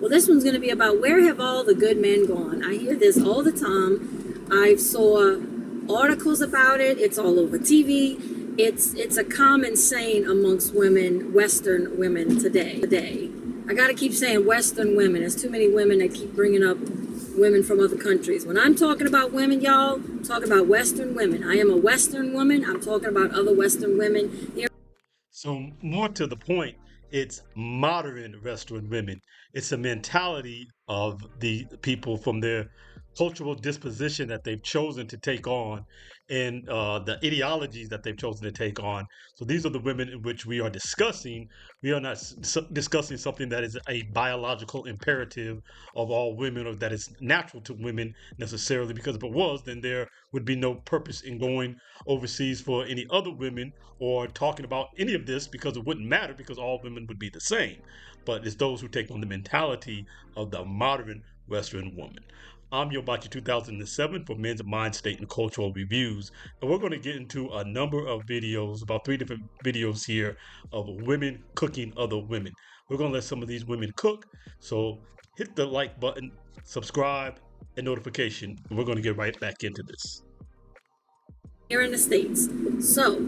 Well, this one's going to be about where have all the good men gone? I hear this all the time. I saw articles about it. It's all over TV. It's a common saying amongst women, Western women today. I got to keep saying Western women. There's too many women that keep bringing up women from other countries. When I'm talking about women, y'all, I'm talking about Western women. I am a Western woman. I'm talking about other Western women here. So, more to the point, it's modern Western women. It's a mentality of the people from their cultural disposition that they've chosen to take on and the ideologies that they've chosen to take on. So, these are the women in which we are discussing. We are not discussing something that is a biological imperative of all women or that is natural to women necessarily, because if it was, then there would be no purpose in going overseas for any other women or talking about any of this because it wouldn't matter because all women would be the same. But it's those who take on the mentality of the modern Western woman. I'm Yobachi 2007 for Men's Mind State and Cultural Reviews. And we're going to get into a number of videos, about 3 different videos here of women cooking other women. We're going to let some of these women cook. So hit the like button, subscribe, and notification. And we're going to get right back into this. Here in the States. So,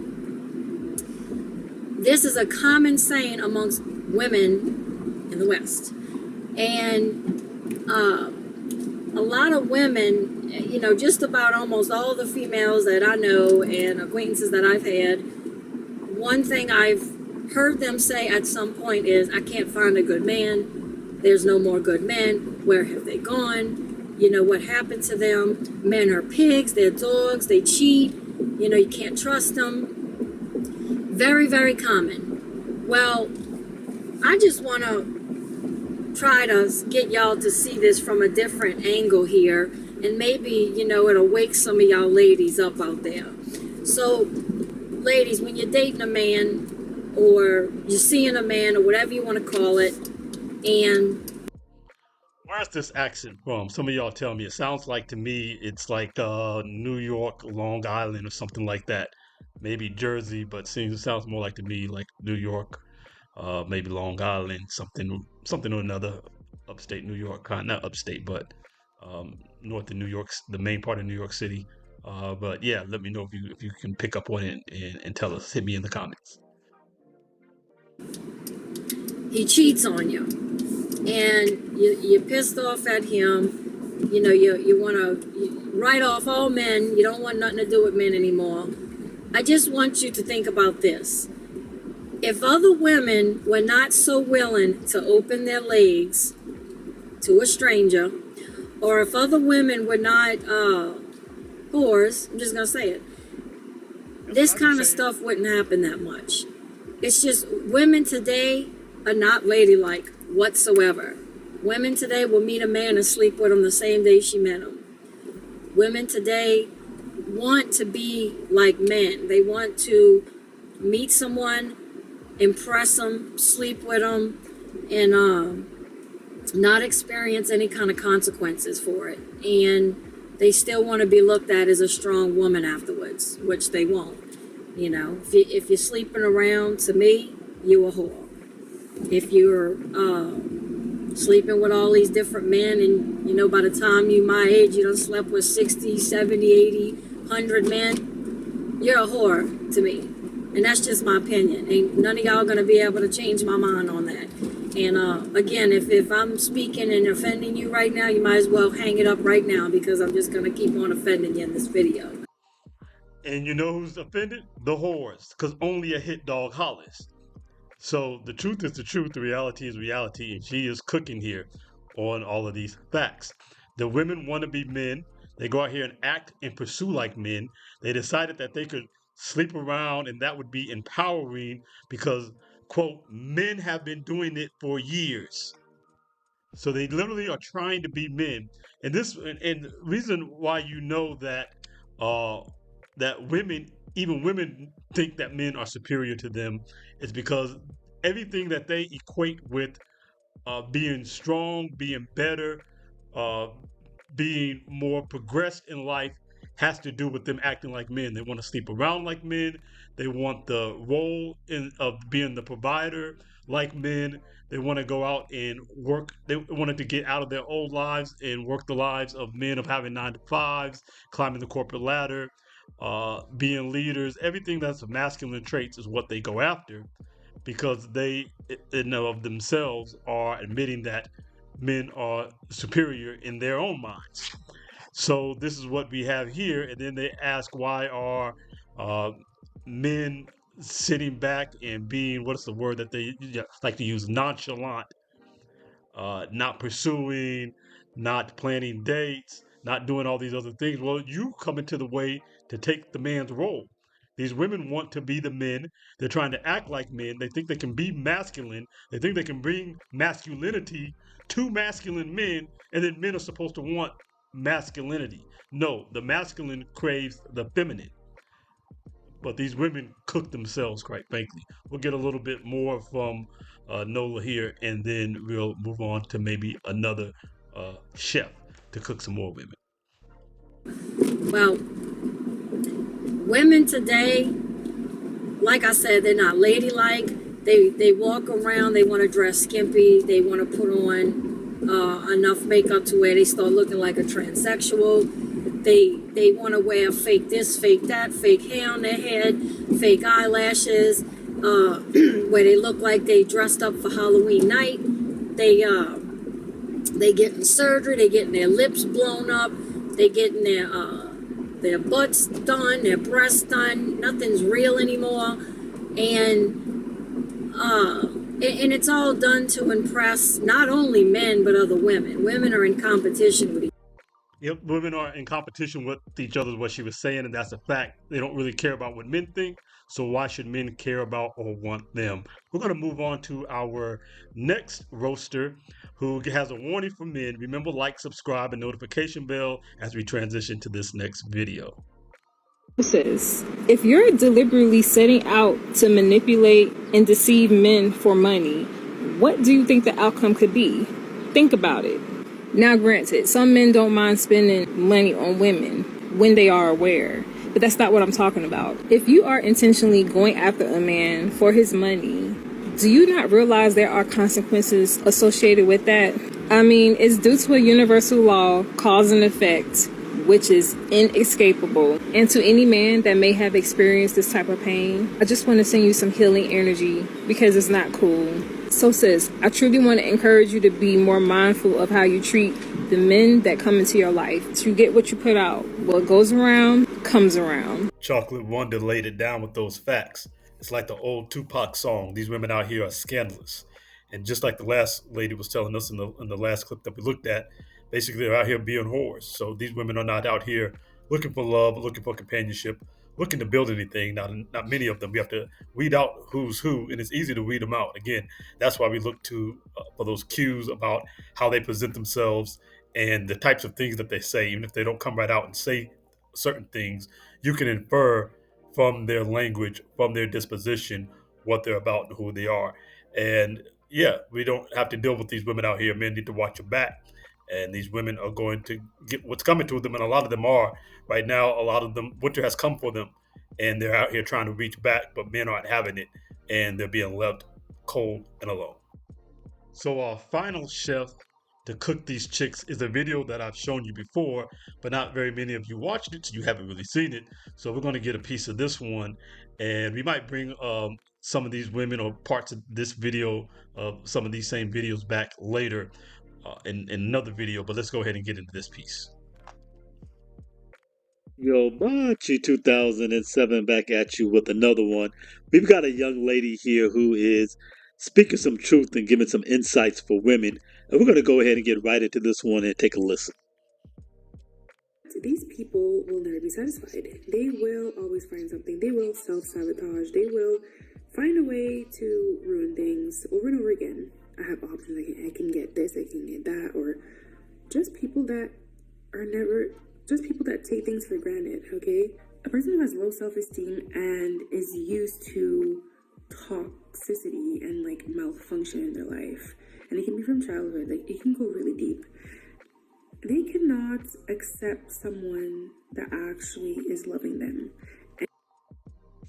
this is a common saying amongst women in the West. And a lot of women, just about almost all the females that I know and acquaintances that I've had, one thing I've heard them say at some point is, I can't find a good man. There's no more good men. Where have they gone? What happened to them? Men are pigs, they're dogs, they cheat. You can't trust them. Very, very common. Well, I just want to try to get y'all to see this from a different angle here, and maybe, it'll wake some of y'all ladies up out there. So, ladies, when you're dating a man, or you're seeing a man, or whatever you want to call it, and Where's this accent from? Some of y'all tell me. It sounds like to me it's like New York, Long Island, or something like that. Maybe Jersey, but sounds more like to me like New York, maybe Long Island, something or another. Upstate New York, not upstate, but north of New York, the main part of New York City. But yeah, let me know if you can pick up on it and tell us. Hit me in the comments. he cheats on you, and you're pissed off at him, you want to write off all men, you don't want nothing to do with men anymore. I just want you to think about this. If other women were not so willing to open their legs to a stranger, or if other women were not whores, I'm just going to say it, this kind of stuff wouldn't happen that much. It's just women today are not ladylike whatsoever. Women today will meet a man and sleep with him the same day she met him. Women today want to be like men. They want to meet someone, impress them, sleep with them, and not experience any kind of consequences for it. And they still want to be looked at as a strong woman afterwards, which they won't. If you're sleeping around, to me, you a whore. If you're sleeping with all these different men, and by the time you my age, you done slept with 60, 70, 80, 100 men, you're a whore to me. And that's just my opinion. Ain't none of y'all gonna be able to change my mind on that. And again, if I'm speaking and offending you right now, you might as well hang it up right now, because I'm just gonna keep on offending you in this video. And you know who's offended? The whores, because only a hit dog hollers. So the truth is the truth, the reality is reality, and she is cooking here on all of these facts. The women want to be men. They go out here and act and pursue like men. They decided that they could sleep around and that would be empowering because, quote, men have been doing it for years. So they literally are trying to be men. And the reason why you know that uh that women, even women, think that men are superior to them is because everything that they equate with being strong, being better, uh being more progressed in life has to do with them acting like men. They want to sleep around like men. They want the role of being the provider, like men. They want to go out and work. They wanted to get out of their old lives and work the lives of men of having 9 to 5s, climbing the corporate ladder, being leaders. Everything that's masculine traits is what they go after because they, in and of themselves, are admitting that men are superior in their own minds. So this is what we have here, and then they ask why are uh, men sitting back and being, what's the word that they like to use, nonchalant, not pursuing, not planning dates, not doing all these other things. Well, you come into the way to take the man's role. These women want to be the men. They're trying to act like men. They think they can be masculine. They think they can bring masculinity to masculine men, and then men are supposed to want masculinity. No, the masculine craves the feminine. But these women cook themselves, quite frankly. We'll get a little bit more from Nola here, and then we'll move on to maybe another chef to cook some more women. Well, women today, like I said, they're not ladylike. They walk around, they want to dress skimpy, they want to put on enough makeup to where they start looking like a transsexual. They want to wear fake this, fake that, fake hair on their head, fake eyelashes, where they look like they dressed up for Halloween night. They getting surgery, they getting their lips blown up, they getting their butts done, their breasts done. Nothing's real anymore, and it's all done to impress not only men but other women. Women are in competition with each Yep, women are in competition with each other, is what she was saying, and that's a fact. They don't really care about what men think, so why should men care about or want them? We're going to move on to our next roaster who has a warning for men. Remember, like, subscribe, and notification bell as we transition to this next video. If you're deliberately setting out to manipulate and deceive men for money, what do you think the outcome could be? Think about it. Now, granted, some men don't mind spending money on women when they are aware, but that's not what I'm talking about. If you are intentionally going after a man for his money, do you not realize there are consequences associated with that? I mean, it's due to a universal law, cause and effect, which is inescapable. And to any man that may have experienced this type of pain, I just want to send you some healing energy because it's not cool. So sis, I truly want to encourage you to be more mindful of how you treat the men that come into your life. You get what you put out. What goes around, comes around. Chocolate Wonder laid it down with those facts. It's like the old Tupac song, these women out here are scandalous. And just like the last lady was telling us in the last clip that we looked at, basically they're out here being whores. So these women are not out here looking for love, looking for companionship, looking to build anything. Not many of them. We have to weed out who's who, and it's easy to weed them out. Again, that's why we look to for those cues about how they present themselves and the types of things that they say. Even if they don't come right out and say certain things, you can infer from their language, from their disposition, what they're about and who they are. And yeah, we don't have to deal with these women out here. Men need to watch your back. And these women are going to get what's coming to them. And a lot of them are right now. A lot of them, winter has come for them. And they're out here trying to reach back, but men aren't having it. And they're being left cold and alone. So our final chef to cook these chicks is a video that I've shown you before, but not very many of you watched it, so you haven't really seen it. So we're going to get a piece of this one, and we might bring some of these women or parts of this video, some of these same videos back later in another video. But let's go ahead and get into this piece. Yo, Machi 2007 back at you with another one. We've got a young lady here who is speaking some truth and giving some insights for women. And we're going to go ahead and get right into this one and take a listen. These people will never be satisfied. They will always find something. They will self-sabotage. They will find a way to ruin things over and over again. I have options. I can get this, I can get that, or just people that are never, just people that take things for granted, okay? A person who has low self-esteem and is used to toxicity and like malfunction in their life, and it can be from childhood, like it can go really deep. They cannot accept someone that actually is loving them.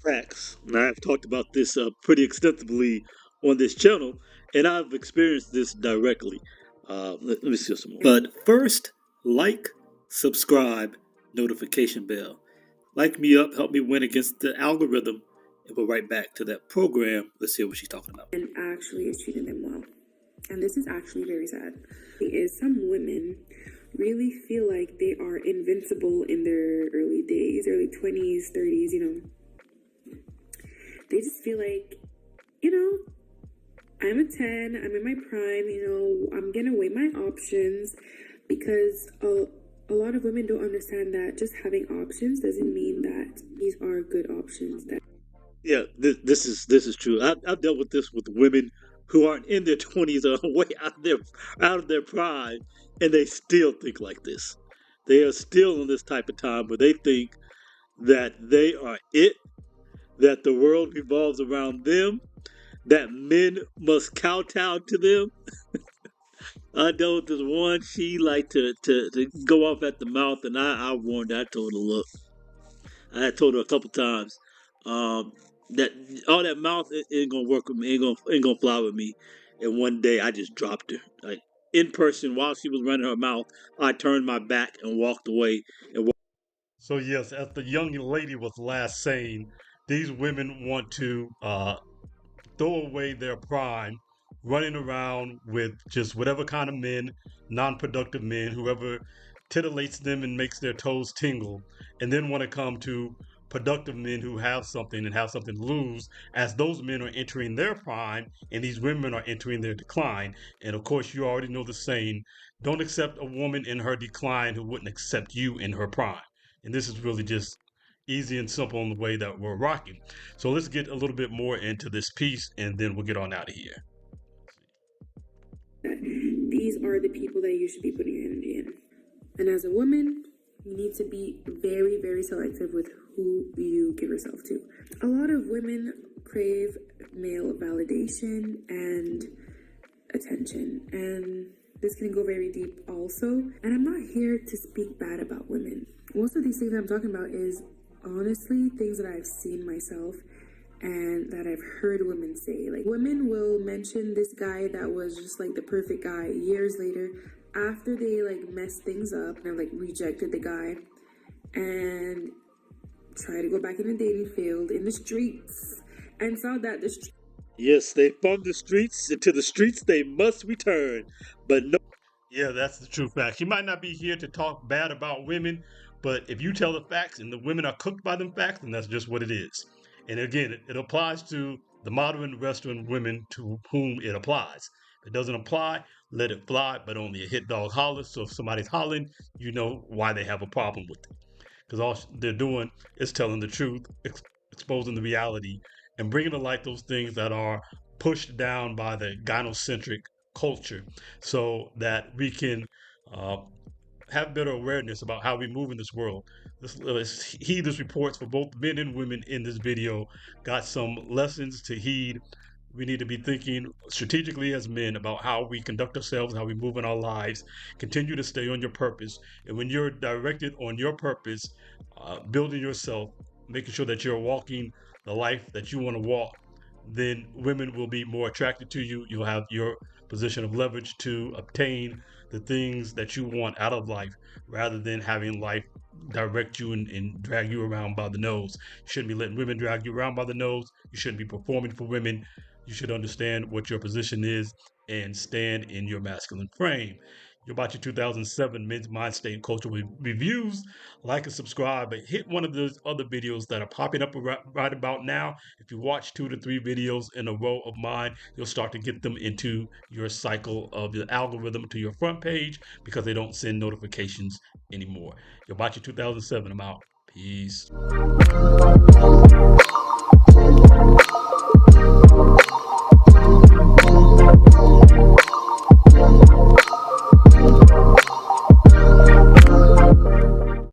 Facts. Now, I've talked about this pretty extensively on this channel, and I've experienced this directly. Let me see some more. But first, like, subscribe, notification bell. Like me up, help me win against the algorithm, and we'll right back to that program. Let's hear what she's talking about. And actually is treating them well. And this is actually very sad. Is some women really feel like they are invincible in their early days, early 20s, 30s, They just feel like, I'm a 10, I'm in my prime, I'm going to weigh my options, because a lot of women don't understand that just having options doesn't mean that these are good options. Yeah, this is true. I've dealt with this with women who aren't in their 20s or way out of their prime, and they still think like this. They are still in this type of time where they think that they are it, that the world revolves around them, that men must kowtow to them. I dealt with this one. She liked to go off at the mouth, and I warned her. I told her, look, I had told her a couple times that all that mouth ain't gonna work with me, ain't gonna fly with me. And one day I just dropped her, like in person while she was running her mouth. I turned my back and walked away. So yes, as the young lady was last saying, these women want to throw away their prime, running around with just whatever kind of men, non-productive men, whoever titillates them and makes their toes tingle, and then want to come to productive men who have something and have something to lose, as those men are entering their prime and these women are entering their decline. And of course, you already know the saying, don't accept a woman in her decline who wouldn't accept you in her prime. And this is really just easy and simple in the way that we're rocking. So let's get a little bit more into this piece and then we'll get on out of here. These are the people that you should be putting your energy in. And as a woman, you need to be very, very selective with who you give yourself to. A lot of women crave male validation and attention, and this can go very deep also. And I'm not here to speak bad about women. Most of these things I'm talking about is honestly things that I've seen myself and that I've heard women say. Like, women will mention this guy that was just like the perfect guy years later, after they like messed things up and like rejected the guy and try to go back in the dating field in the streets and saw that Yes, they from the streets, and to the streets they must return. But no. Yeah, that's the true fact. He might not be here to talk bad about women, but if you tell the facts and the women are cooked by them facts, then that's just what it is. And again, it applies to the modern Western women to whom it applies. If it doesn't apply, let it fly, but only a hit dog hollers. So if somebody's hollering, you know why they have a problem with it. Because all they're doing is telling the truth, exposing the reality, and bringing to light those things that are pushed down by the gynocentric culture so that we can have better awareness about how we move in this world. Let's heed these reports for both men and women in this video. Got some lessons to heed. We need to be thinking strategically as men about how we conduct ourselves, how we move in our lives. Continue to stay on your purpose. And when you're directed on your purpose, building yourself, making sure that you're walking the life that you want to walk, then women will be more attracted to you. You'll have your position of leverage to obtain the things that you want out of life, rather than having life direct you and drag you around by the nose. You shouldn't be letting women drag you around by the nose. You shouldn't be performing for women. You should understand what your position is and stand in your masculine frame. You're about your 2007 Men's Mind State and Cultural Reviews. Like and subscribe, but hit one of those other videos that are popping up right about now. If you watch 2 to 3 videos in a row of mine, you'll start to get them into your cycle of the algorithm to your front page, because they don't send notifications anymore. You're about your 2007. I'm out. Peace.